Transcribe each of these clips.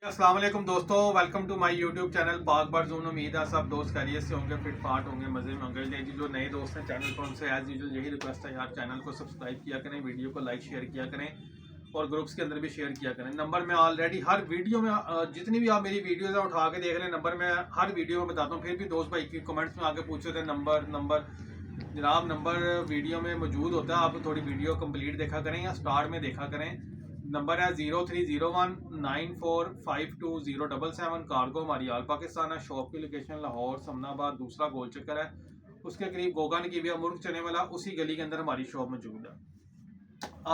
अस्सलाम वालेकुम दोस्तों, welcome to my YouTube channel Pak bar zone. उम्मीद है सब दोस्त खैरियत से होंगे, फिट फाट होंगे, मज़े में होंगे। लेकिन जो नए दोस्त हैं चैनल पर, उनसे एज यूजुअल यही रिक्वेस्ट है यार, चैनल को सब्सक्राइब किया करें, वीडियो को लाइक शेयर किया करें और ग्रुप्स के अंदर भी शेयर किया करें। नंबर मैं ऑलरेडी हर वीडियो में जितनी भी आप मेरी वीडियोज़ हैं उठा के देख लें, नंबर मैं हर वीडियो में बताता हूँ। फिर भी दोस्त भाई की कमेंट्स में आके पूछते थे नंबर नंबर जनाब, नंबर वीडियो में मौजूद होता है। आप थोड़ी वीडियो कंप्लीट देखा करें या स्टार्ट में देखा करें। नंबर है 030194520777। कार्गो हमारी आल पाकिस्तान है। शॉप की लोकेशन लाहौर समनाबाद, दूसरा गोल चक्कर है, उसके करीब गोगन की भी मुर्ग चने वाला, उसी गली के अंदर हमारी शॉप मौजूद है।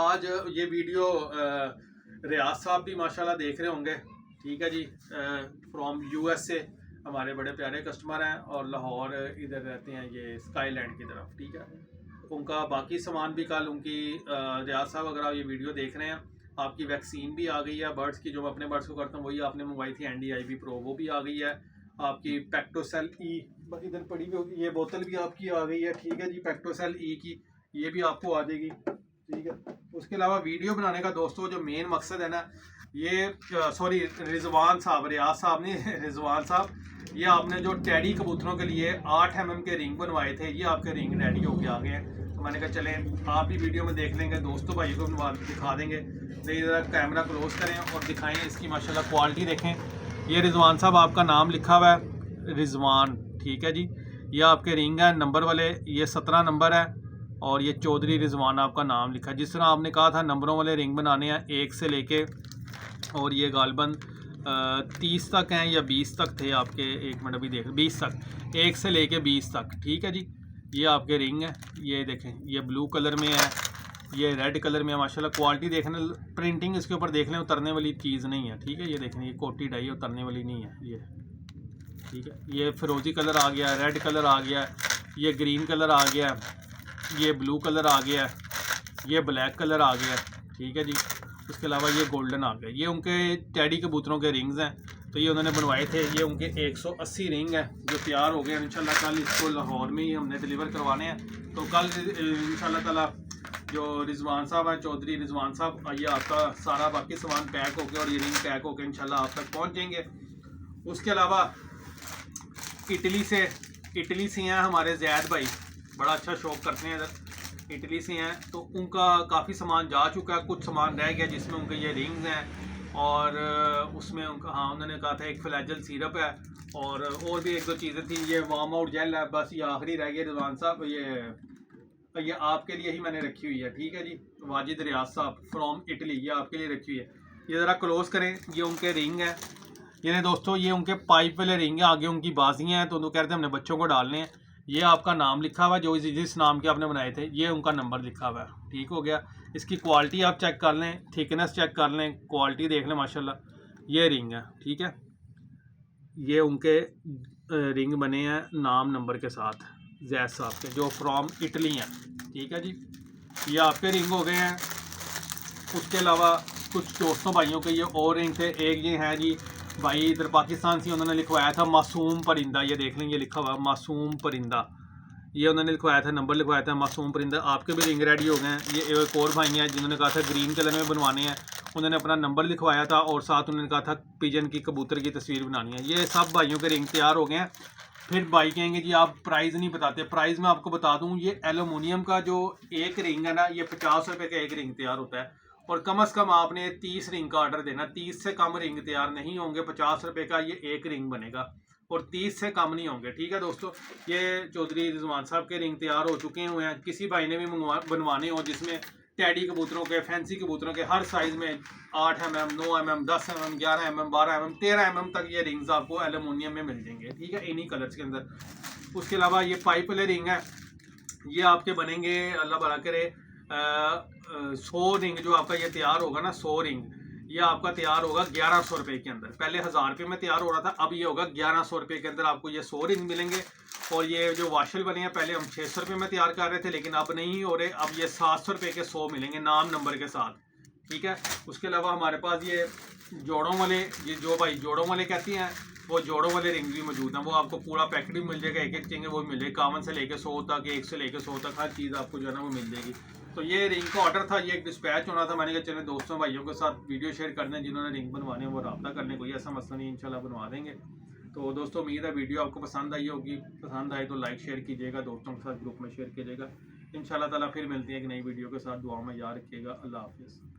आज ये वीडियो रियाज साहब भी माशाल्लाह देख रहे होंगे, ठीक है जी, फ्रॉम यूएसए। हमारे बड़े प्यारे कस्टमर हैं और लाहौर इधर रहते हैं, ये स्काईलैंड की तरफ, ठीक है। उनका बाकी सामान भी कल उनकी रियाज साहब अगर आप ये वीडियो देख रहे हैं, आपकी वैक्सीन भी आ गई है बर्ड्स की, जो मैं अपने बर्ड्स को करता हूँ वही आपने मंगवाई थी NDIV प्रो, वो भी आ गई है। आपकी पेक्टोसेल ई इधर पड़ी हुई, ये बोतल भी आपकी आ गई है, ठीक है जी, पेक्टोसेल ई की, ये भी आपको आ जाएगी, ठीक है। उसके अलावा वीडियो बनाने का दोस्तों जो मेन मकसद है ना, ये सॉरी रिजवान साहब, रियाज साहब नहीं रिजवान साहब, ये आपने जो टैडी कबूतरों के लिए 8 mm के रिंग बनवाए थे, ये आपके रिंग रेडी होके आ गए हैं। तो मैंने कहा चलें आप भी वीडियो में देख लेंगे, दोस्तों भाई को दिखा देंगे। नहीं ज़रा कैमरा क्लोज करें और दिखाएं इसकी माशाल्लाह क्वालिटी देखें। ये रिजवान साहब आपका नाम लिखा हुआ है, रिजवान, ठीक है जी। ये आपके रिंग है नंबर वाले, ये 17 नंबर है और ये चौधरी रिजवान आपका नाम लिखा है। जिस तरह आपने कहा था नंबरों वाले रिंग बनाने हैं 1 से लेके, और ये गालबन 30 तक हैं या 20 तक थे आपके, एक मिनट अभी देख, 20 तक, 1 से लेके 20 तक, ठीक है जी। ये आपके रिंग है, ये देखें, ये ब्लू कलर में है, ये रेड कलर में है। माशाल्लाह क्वालिटी देखने, प्रिंटिंग इसके ऊपर देख लें, उतरने वाली चीज़ नहीं है, ठीक है। ये देखें, ये कोटी डाई उतरने वाली नहीं है, ये ठीक है। ये फिरोजी कलर आ गया, रेड कलर आ गया, ये ग्रीन कलर आ गया, ये ब्लू कलर आ गया, ये ब्लैक कलर आ गया, ठीक है जी। उसके अलावा ये गोल्डन आ गया। ये उनके टैडी कबूतरों के रिंग्स हैं, तो ये उन्होंने बनवाए थे। ये उनके 180 रिंग है जो तैयार हो गए हैं। इंशाल्लाह कल इसको लाहौर में ही हमने डिलीवर करवाने हैं, तो कल इंशाल्लाह ताला जो रिजवान साहब हैं, चौधरी रिजवान साहब, ये आपका सारा बाकी सामान पैक होकर और ये रिंग पैक होकर इंशाल्लाह आप तक पहुँच जाएंगे। उसके अलावा इटली से हैं हमारे जैद भाई, बड़ा अच्छा शौक करते हैं इधर, इटली से हैं, तो उनका काफ़ी सामान जा चुका है, कुछ सामान रह गया जिसमें उनके ये रिंग्स हैं और उसमें उनका, हाँ उन्होंने कहा था एक फ्लैजल सिरप है और भी एक दो चीज़ें थी। ये वार्म आउट जेल है, बस ये आखिरी रह गया। रिजवान साहब ये आपके लिए ही मैंने रखी हुई है, ठीक है जी। वाजिद रियाज साहब फ्रॉम इटली, ये आपके लिए रखी हुई है। ये ज़रा क्लोज करें, ये उनके रिंग है, ये नहीं दोस्तों, ये उनके पाइप वाले रिंग है, आगे उनकी बाजियाँ हैं, तो कह रहे थे हमने बच्चों को डालने हैं। ये आपका नाम लिखा हुआ है, जो जिस नाम के आपने बनाए थे, ये उनका नंबर लिखा हुआ है, ठीक हो गया। इसकी क्वालिटी आप चेक कर लें, थिकनेस चेक कर लें, क्वालिटी देख लें, माशाल्लाह ये रिंग है, ठीक है। ये उनके रिंग बने हैं नाम नंबर के साथ, जैद साहब के, जो फ्रॉम इटली हैं, ठीक है जी। ये आपके रिंग हो गए हैं। उसके अलावा कुछ दोस्तों भाइयों के ये और रिंग थे। एक ये है जी भाई इधर पाकिस्तान से, उन्होंने लिखवाया था मासूम परिंदा, ये देख लें, ये लिखा हुआ मासूम परिंदा, ये उन्होंने लिखवाया था, नंबर लिखवाया था मासूम परिंदा। आपके भी रिंग रेडी हो गए हैं। ये एक और भाई हैं जिन्होंने कहा था ग्रीन कलर में बनवाने हैं, उन्होंने अपना नंबर लिखवाया था और साथ उन्होंने कहा था पिजन की, कबूतर की तस्वीर बनानी है। ये सब भाइयों के रिंग तैयार हो गए हैं। फिर भाई कहेंगे जी आप प्राइस नहीं बताते। प्राइस मैं आपको बता दूँ, ये एलुमिनियम का जो एक रिंग है ना, ये 50 रुपये का एक रिंग तैयार होता है और कम से कम आपने 30 रिंग का ऑर्डर देना। 30 से कम रिंग तैयार नहीं होंगे। 50 रुपये का ये एक रिंग बनेगा और 30 से कम नहीं होंगे, ठीक है दोस्तों। ये चौधरी रिजवान साहब के रिंग तैयार हो चुके हुए हैं। किसी भाई ने भी बनवाने हो जिसमें टैडी कबूतरों के, फैंसी कबूतरों के हर साइज़ में 8 mm, 9 mm, 10 mm, 11 mm, 12 mm, 13 mm तक ये रिंग्स आपको एलुमिनियम में मिल जाएंगे, ठीक है, इन्हीं कलर्स के अंदर। उसके अलावा ये पाइप वाले रिंग है, ये आपके बनेंगे अल्लाह भला करे 100 रिंग जो आपका ये तैयार होगा ना, 100 रिंग, ये आपका तैयार होगा 1100 रुपये के अंदर। पहले 1000 रुपये में तैयार हो रहा था, अब ये होगा 1100 रुपये के अंदर आपको ये 100 रिंग मिलेंगे। और ये जो वाशल बने हैं, पहले हम 600 रुपये में तैयार कर रहे थे, लेकिन अब नहीं हो रहे, अब ये 700 रुपये के 100 मिलेंगे नाम नंबर के साथ, ठीक है। उसके अलावा हमारे पास ये जोड़ों वाले, ये जो भाई जोड़ों वाले कहती हैं, वो जोड़ों वाले रिंग भी मौजूद हैं। वो आपको पूरा पैकेट भी मिल जाएगा, एक एक चाहिए वो मिल जाएगा, 51 से लेकर 100 तक, 1 से लेकर 100 तक हर चीज़ आपको जो है ना वो मिल जाएगी। तो ये रिंग का ऑर्डर था, ये एक डिस्पैच होना था। मैंने कहा चले दोस्तों भाइयों के साथ वीडियो शेयर करने, जिन्होंने रिंग बनवाने वो रब्ता करने, कोई ऐसा मसला नहीं, इंशाल्लाह बनवा देंगे। तो दोस्तों उम्मीद है वीडियो आपको पसंद आई होगी, पसंद आए तो लाइक शेयर कीजिएगा, दोस्तों के साथ ग्रुप में शेयर कीजिएगा। इंशाल्लाह ताला फिर मिलती है एक नई वीडियो के साथ, दुआ में याद रखिएगा। अल्लाह हाफिज़।